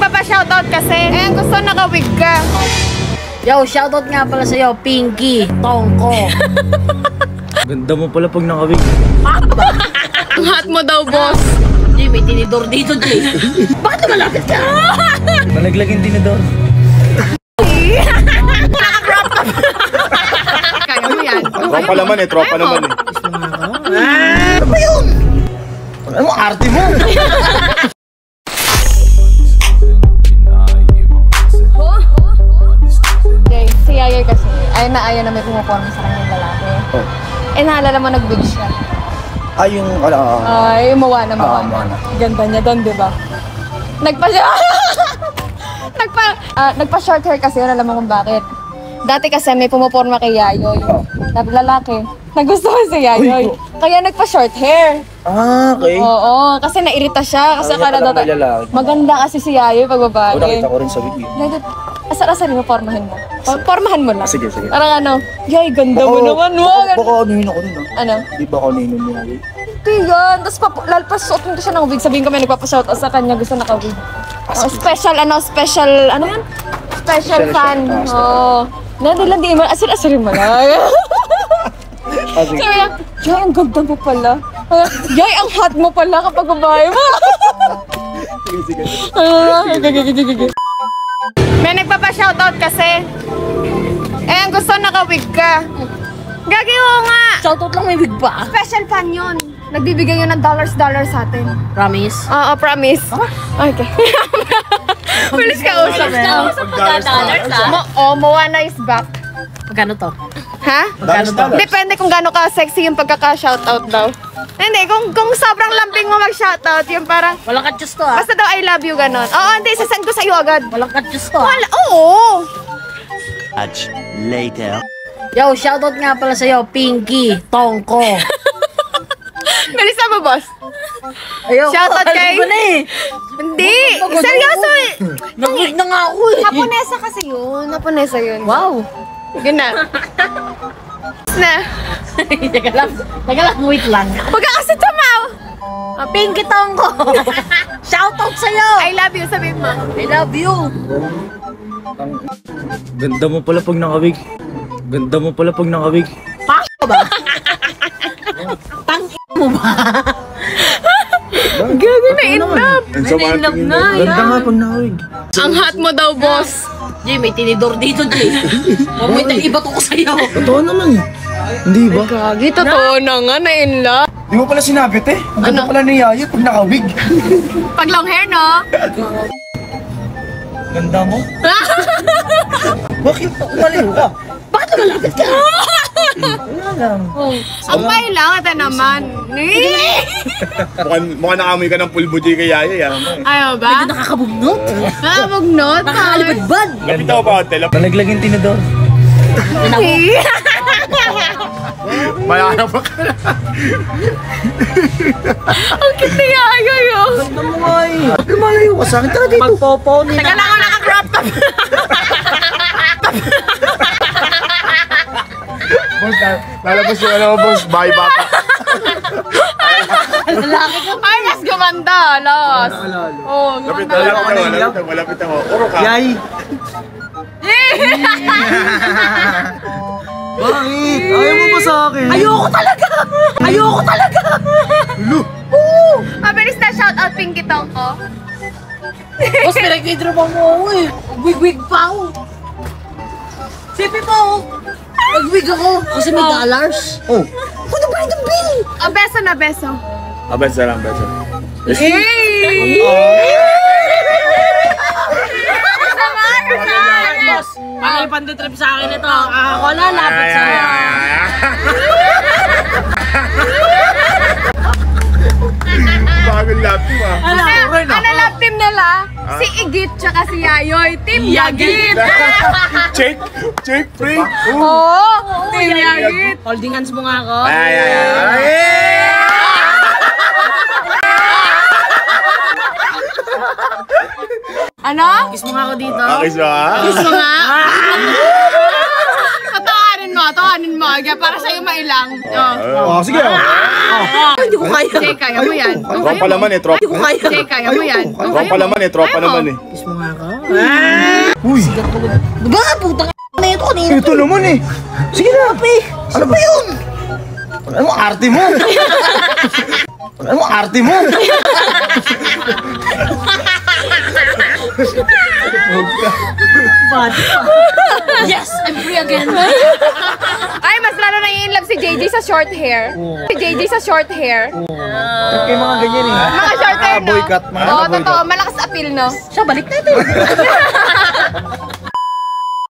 nagpapa-shoutout kasi. Eh, gusto naka-wig ka. Yo, shoutout nga pala sa'yo, Pinky, Tongko. Ganda mo pala pag naka-wig. Ang hot mo daw, boss. Jay, may tinidor dito, Jay. Bakit malapit ka? Malaglag yung tinidor. Naka-crop top. Kaya mo yan. Tropa naman eh, tropa naman eh. Ano ba yun? Ano mo, arte mo? Jay, si Yayoy kasi, ayaw na may pumuporma sa kanyang lalaki. Eh, naalala mo nag-wig siya. Ay, yung, Ay, mawa na. Ganda niya doon, di ba? Nagpa-short hair kasi, yun, alam mo kung bakit. Dati kasi may pumuporma kay Yayoy. Dati lalaki. Nagustuhan si Yayoy. Kaya nagpa-short hair. Ah, okay. Oo, kasi nairita siya. Kasi akala daw, maganda kasi si Yayoy pag babae. Nakita ko rin sa wig. Asar-asar mo, pormahan mo. Pormahan mo lang. Sige. Parang ano, yay, ganda mo naman. Baka anuhin ako nun, ah. Ano? Di ba ako anuhin nun yun? Hindi yan. Tapos lalpas suot mo siya ng wig. Sabihin ko may nagpapashoutout sa kanya. Gusto naka-wig. Special yan? Special fan. Oo. Nadilandiin mo. Asir-asirin mo lang. Sabi niya, yay, ang ganda mo pala. Yay, ang hot mo pala kapag babae mo. Sige. May nagpapa-shoutout kasi. Eh, ang gusto naka-wig ka. Gagi mo nga. Shoutout lang, may wig pa. Special fan yun. Nagbibigay yun ng dollars sa atin. Promise? Oo, promise. Okay. Bilis ka usap. Moana is back. Magkano to? Ha? Dollars. Depende kung gaano ka sexy yung pagkaka-shoutout daw. Hindi, kung sobrang lambing mo mag-shoutout, yung parang, Walang katyos to, ah. basta daw I love you, ganon. Oo, hindi, sasend ko sa'yo agad. Walang katyos to, ah. Wala, oo. Much later. Yo, shoutout nga pala sa'yo, Pinky, Tongko. Bilis mo, boss. Ayoko, Shoutout alam kay- ko na eh. Hindi, seryoso eh. Nag-wig na nga ako eh. Japonesa kasi yun. Japonesa yun. Wow. Yun na. Na. Teka lang, wait lang. Huwag ka kasi tumaw. Pinky, Tongko. Shoutout sa'yo. I love you, sabihin mo. I love you. Ganda mo pala pag naka-wig. Ganda mo pala pag naka-wig. Mo ba? Gago na in love. Nai-love na. Ganda nga pag naka-wig. Ang hot mo daw, boss. Jay, may tinidor dito, Jay. May iba to ko sa'yo. Totoo naman eh. Hindi ba? Gagi, totoo na nga, na in love. Di mo pala sinabi, te. Ang ganda pala ni Yayo pag naka-wig. Pag long hair, no? Ganda mo? Bakit? Umaliw ka. Bakit malapit ka? Wala lang. Ang may lang, ito naman. Mukhang nakamoy ka ng pulbuji kay Yaya. Ayaw ba? Nakakabugnot. Nakabugnot. Nakakalibadbad. Lapit ako pa, hotel. Malaglag yung tinidor. Malaka pa ka na. Ang cute ni Yayo yun. Ganda mo nga eh. Lumalayo ka sa akin. Tara dito. Magpopo ni Teka lang ako naka-crop top. Boss, lalabas yung ano, boss. Bye, bata. Ay, mas gumanda. Alas. Oo, Lapit gumanda. ako. Malapit ako. Uro ka. Yay! Bakit? Ayaw mo ba sa akin? Ayoko talaga! Mabilis na shoutout Pinky Tongko. Boss, pinag-withdraw mo ako eh. Wig pa ako. Sipi pa ako. Nag-wig ako kasi may dollars. Oh. Ano ba yung bill? Beso na beso. Beso lang, beso. Boss, pang-ipanditrip sa akin ito. Ako na, lapit sa'yo. Bagong lapit mo ah. Ano love team nila? Si Igit tsaka si Yayoy. Team Yagit. Check, free. Oo, Team Yagit. Holding hands mo nga ako. Ay. Ano? Kiss mo nga ako dito. Okay, so Kiss mo nga. Patawarin mo Toanin mo. Kaya para sa'yo mailang. Oh, sige. Hindi ko kaya. Jay, kaya mo yan. Tropa laman eh, tropa. Hindi ko kaya. Jay, kaya mo yan. Tropa laman eh, tropa naman eh. Kiss mo nga ako. Uy, Diba, putang na ito kanina. ito naman eh. Sige na. Ano ba yun? Ano mo, arte mo? Ano mo, arte mo? Yes, I'm free again. Ay, mas lalo na in-love si JJ sa short hair. Si JJ sa short hair. Kaya mga ganyan eh. Mga short hair, no? boycott, mga Oo, boycott. totoo. Malakas appeal, no? Siya, balik natin.